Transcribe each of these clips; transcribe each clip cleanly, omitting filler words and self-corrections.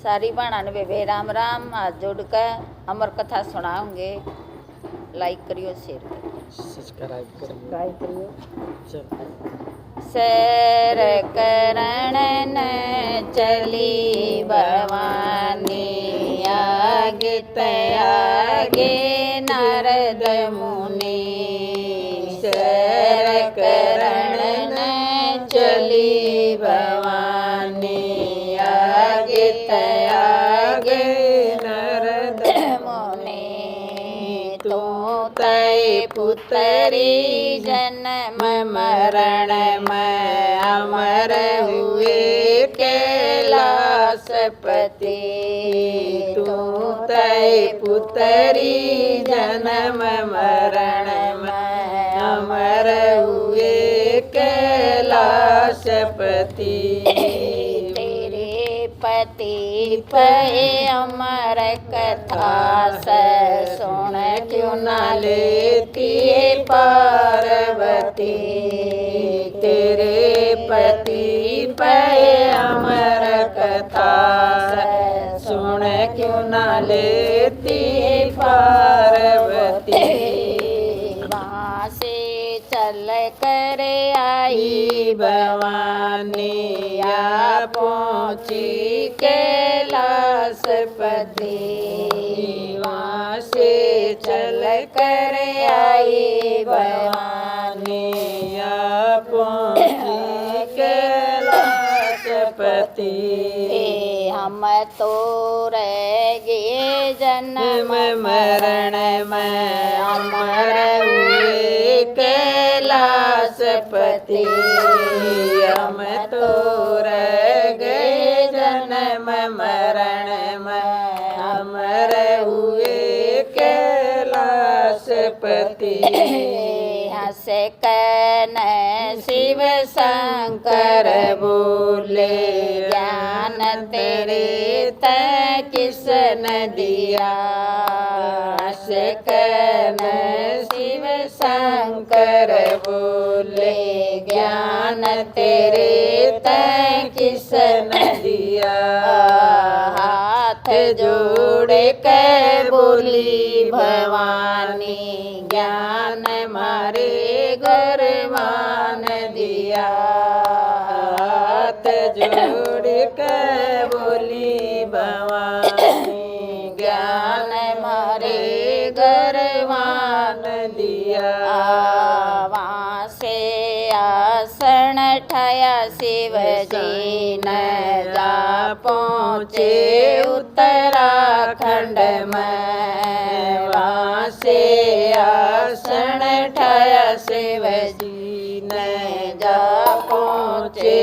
सारी बाणा ने बेबे राम राम। हाथ जोड़ कर अमर कथा सुनाऊंगे। लाइक करियो, शेयर करियो, सब्सक्राइब करियो। चल सैर करण न चली भवानी, आगे आगे नारद मुनि। सैर करण न चली भवानी, आगे आगे नारद मुनि। तू तय पुतरी जन्म मरण में अमर हुए कैलासपति। तू तय पुतरी जन्म मरण में अमर हुए कैलासपति। तेरे पति पे अमर कथा सुन क्यों न लेती पार्वती। तेरे पति पे अमर कथा सुन क्यों न लेती पार्वती। वहाँ से चल कर आई भवानी, आ पहुँची कैलासपति। वहाँ से चल कर आई भवानी, आ पहुँची कैलासपति। हम तो रह गए जन्म मरण में अमर हुए कैलासपति। हम तो रह गए जन्म मरण में अमर हुए कैलासपति। हंस कन शिव शंकर बोले, ज्ञान तेरे तय किसने दिया। हंस कन शिव शंकर बोले, ज्ञान तेरे तय किसने दिया। हाथ जोड़ के बोली भवानी, ज्ञान मारे घरवान दिया। हाथ जोड़ के बोली भवानी, ज्ञान मारे घरवान दिया। वहाँ से आसन ठाया शिव जी न जा पहुँचे उत्तराखंड में। वहाँ से आसन ठाया शिव जी न जा पहुँचे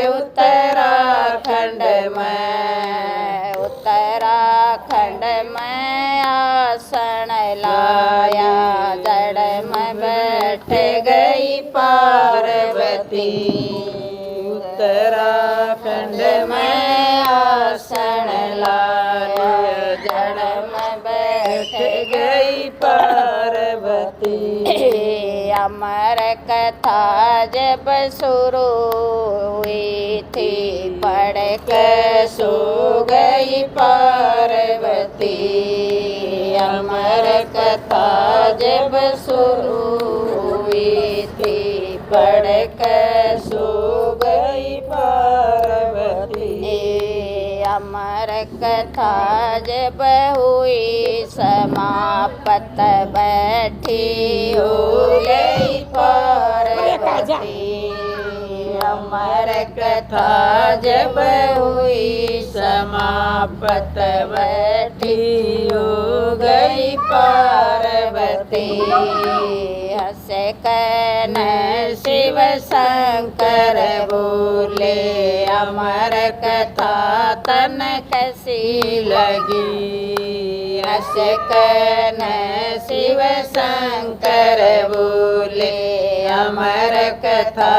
उत्तराखंड में। उत्तराखंड में आसन लाया, जड़ में बैठ गई पार्वती। उत्तराखंड में आसन लाया, जड़ में बैठ गई पार्वती। अमर कथा जब शुरू हुई थी, पढ़ के सो गई पार्वती। अमर कथा जब शुरू हुई थी, पढ़ के सो गई पार्वती। अमर कथा जब हुई समाप्त, बैठी हो गई पार्वती। अमर कथा जब हुई समाप्त, बैठी हो गई पार्वती। हंस कन शिव शंकर बोले, अमर कथा तन कैसी लगी। हंस कन शिव शंकर बोले, अमर कथा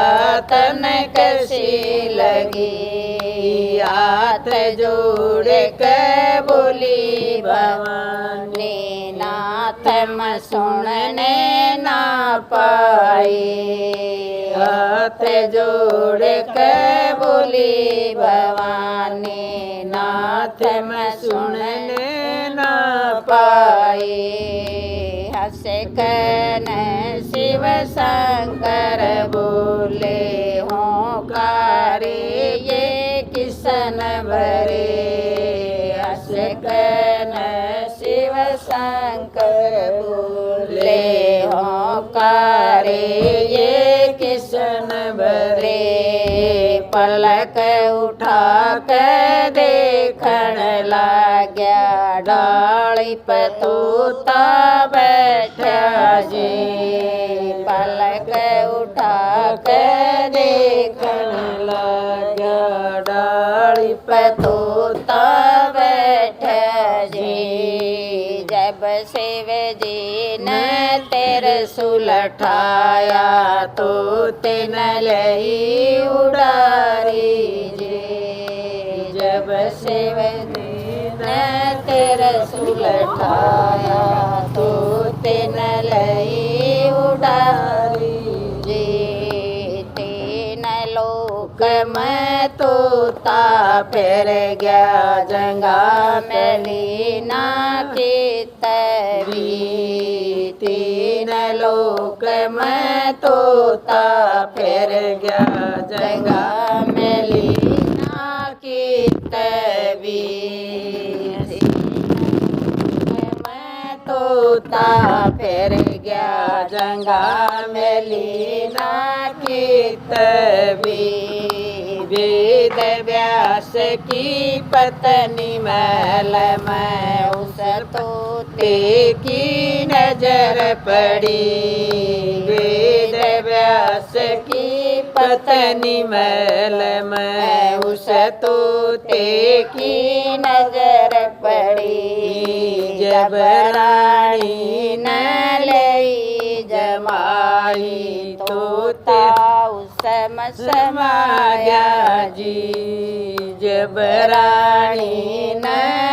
तन कैसी लगी। हाथ जोड़ के बोली भवानी, नाथ मैं सुनने ना पाई। हाथ जोड़ के बोली भवानी, नाथ हाथ में सुनने न पाए। हंस कन शिव शंकर बोले होकारे ये किसन भरे। हंस कन शिव शंकर बोले होकारे ये किसन भरे। पलक उठा के देखण लाग्या डाली पे तोता बैठा जी। पलक उठा के देखण लाग्या डाली पे तोता बैठा जी। जब शिव जी ने त्रिशूल उठाया तो तिन लई उडारी जी। जब शिव जी ने त्रिशूल उठाया तो तिन लई उडारी जी। तीन लोक में तोता फिर गया जंगा में लीना की तवी। तीन लोक में तोता फिर गया जंगा में लीना की तवी। मैं तोता फिर गया जंगा में लीना की तवी। वेद व्यास की पत्नी महल में उस तोते की नजर पड़ी। वेद व्यास की पत्नी महल में उस तोते की नजर पड़ी। जब रानी न लई जमाई तोता उस समाया जी। जब रानी न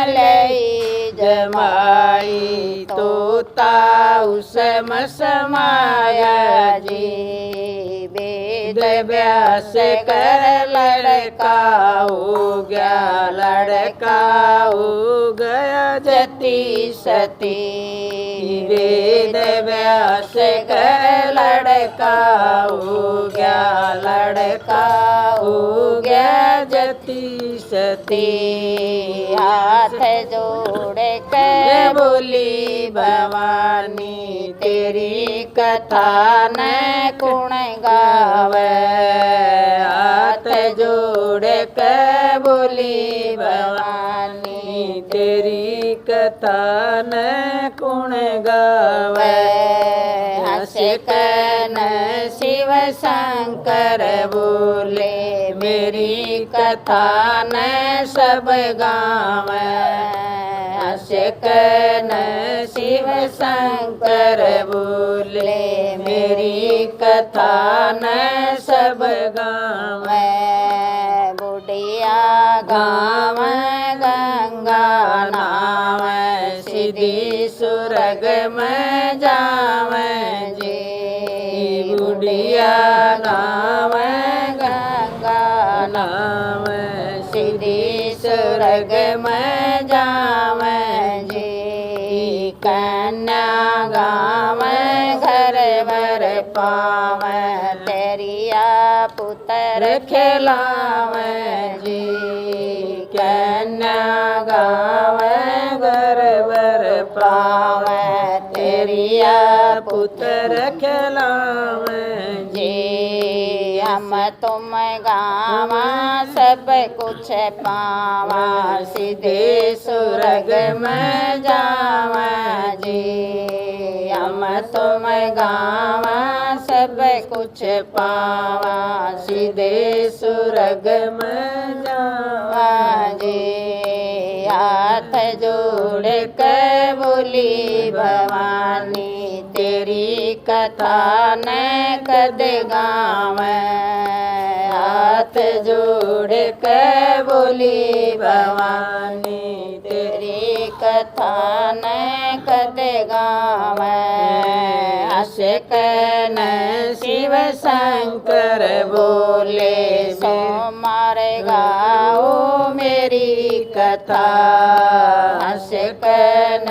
लई जमाई तोता उस समाया जी। वेद व्यास कर लड़का हो गया, लड़का हो गया जति सती। वेद व्यास कर लड़का हो गया, लड़का हो गया जति सती। हाथ जोड़ के बोली भवानी तेरी कथा न कुण गावे। हाथ जोड़ के बोली भवानी तेरी कथा न कुण गावे। हंस कन शिव शंकर बोले मेरी कथा न सब गावे। हंस कन शिव शंकर बोले मेरी कथा न सब गावे। बुढ़िया गाँव गंगा नाम सीधी सुरग में जावे जी। बुढ़िया गाँव गंगा नाम सीधी सुरग में जावे जी। कन्या गाँव घर भर पावे तेरिया पुत्र खिलावे जी। कन्या गाँव घर भर पावे तेरिया पुत्र खिलावे जी। हम तुम गावा सब कुछ पावा सीधे सुरग में जावा जी। हम तुम गावा सब कुछ पावा सीधे सुरग में जावा जी। हाथ जोड़ के बोली भवानी तेरी कथा न कद गावे। हाथ जोड़ के बोली भवानी तेरी कथा न कद गावे। हंस कन शिव शंकर बोले सोमवार गाओ मेरी कथा। कथा हंस कन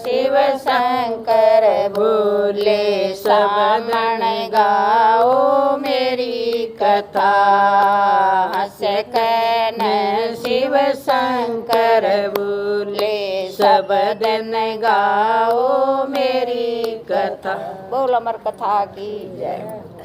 शिव शंकर भूले सामण गाओ मेरी कथा हंस कन शिव शंकर भूले सब दिन गाओ मेरी कथा। बोल अमर कथा की जय।